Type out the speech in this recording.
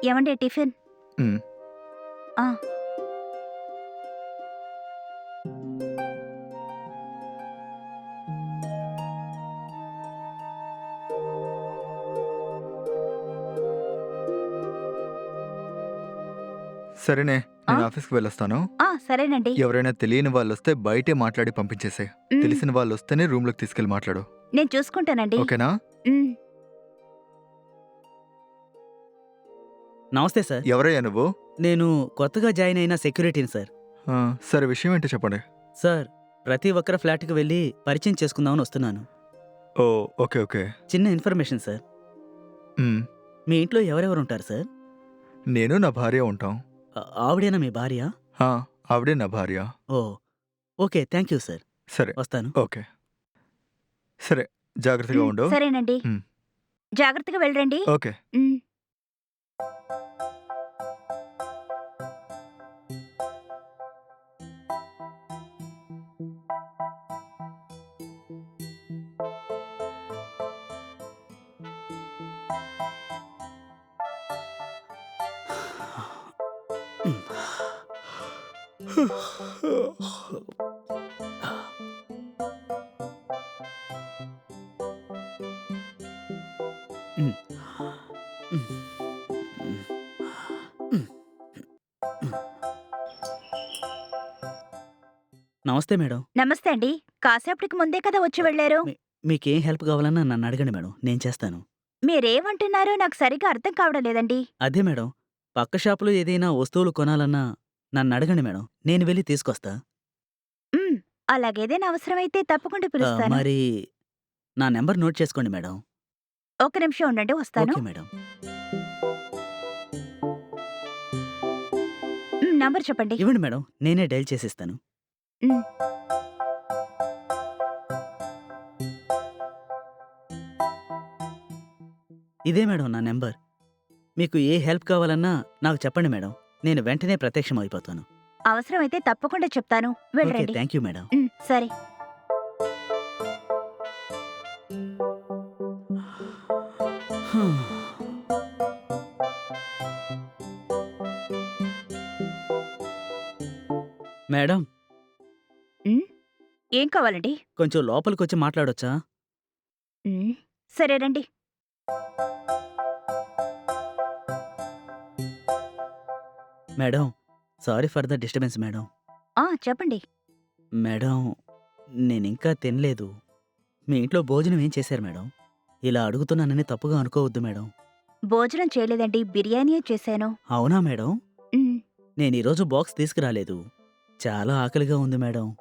ఏవండి టిఫిన్? హ్మ్. ఆ! సరేనే. ఆ! నేను ఆఫీస్‌కి వెళ్ళొస్తాను. సరేనండి. ఎవరైనా తెలియని వాళ్ళొస్తే బయటే మాట్లాడి పంపించేసేయి. హ్మ్. తెలిసిన వాళ్ళొస్తేనే రూమ్‌లోకి తీసుకెళ్ళి మాట్లాడు. నేను చూసుకుంటానండి. ఓకేనా? హ్మ్. నమస్తే సార్. ఎవరయ్యా నువ్వు? నేను కొత్తగా జాయిన్ అయిన సెక్యూరిటీని సార్. ఆ! సరే విషయం ఏంటో చెప్పండి. సార్, ప్రతి ఒక్కరి ఫ్లాట్‌కి వెళ్లి పరిచయం చేసుకుందామని వస్తున్నాను. ఓహ్! ఓకే. ఓకే. చిన్న ఇన్ఫర్మేషన్ సార్. హ్మ్. మీ ఇంట్లో ఎవరెవరుంటారు సార్? నేను నా భార్య ఉంటాం. ఆవిడేనా మీ భార్య? ఆ! ఆవిడే నా భార్య. ఓహ్! ఓకే. Thank you sir. సరే. వస్తాను. ఓకే. సరే. జాగ్రత్తగా ఉండు. సరేనండి. హ్మ్. జాగ్రత్తగా వెళ్ళండి. ఓకే. హ్మ్. హ్మ్. నమస్తే మేడం. నమస్తే అండి. కాసేపటికి ముందే కదా వచ్చి వెళ్లారు. మీ మీకేం హెల్ప్ కావాలన్నా నన్నడగండి మేడం. నేను చేస్తాను. మీరేమంటున్నారో నాకు సరిగ్గా అర్థం కావడం లేదండి. అదే మేడం. పక్క షాపులో ఏదైనా వస్తువులు కొనాలన్నా నన్నడగండి మేడం. నేను వెళ్లి తీసుకొస్తా. హ్మ్. అలాగేదైనా అవసరమైతే తప్పకుండా పిలుస్తాను. మరి నా నంబర్ నోట్ చేసుకోండి మేడం. ఒక్క నిమిషం ఉండండి వస్తాను. Okay madam. నంబర్ చెప్పండి. ఇవ్వండి మేడం. నేనే డయల్ చేసిస్తాను. హ్మ్. ఇదే మేడం నా నంబర్. మీకు ఏ హెల్ప్ కావాలన్నా నాకు చెప్పండి మేడం. నేను వెంటనే ప్రత్యక్షమైపోతాను. అవసరమైతే తప్పకుండా చెప్తాను. ఓకే. వెళ్ళరండి. Thank you madam. సరే. హ్మ్. మేడం, హ్మ్. ఏం కావాలండి? కొంచెం లోపలికొచ్చి మాట్లాడొచ్చా? హ్మ్. సరే రండి. Madam, sorry for the disturbance madam. చెప్పండి. మేడం, నేనింకా తినలేదు. మీ ఇంట్లో భోజనం ఏం చేశారు మేడం? ఇలా అడుగుతున్నానని తప్పుగా అనుకోవద్దు మేడం. భోజనం చేయలేదండి. బిర్యానీయే చేశాను. అవునా మేడం? హ్మ్. నేనీరోజు బాక్స్ తీసుకురాలేదు. చాలా ఆకలిగా ఉంది మేడం.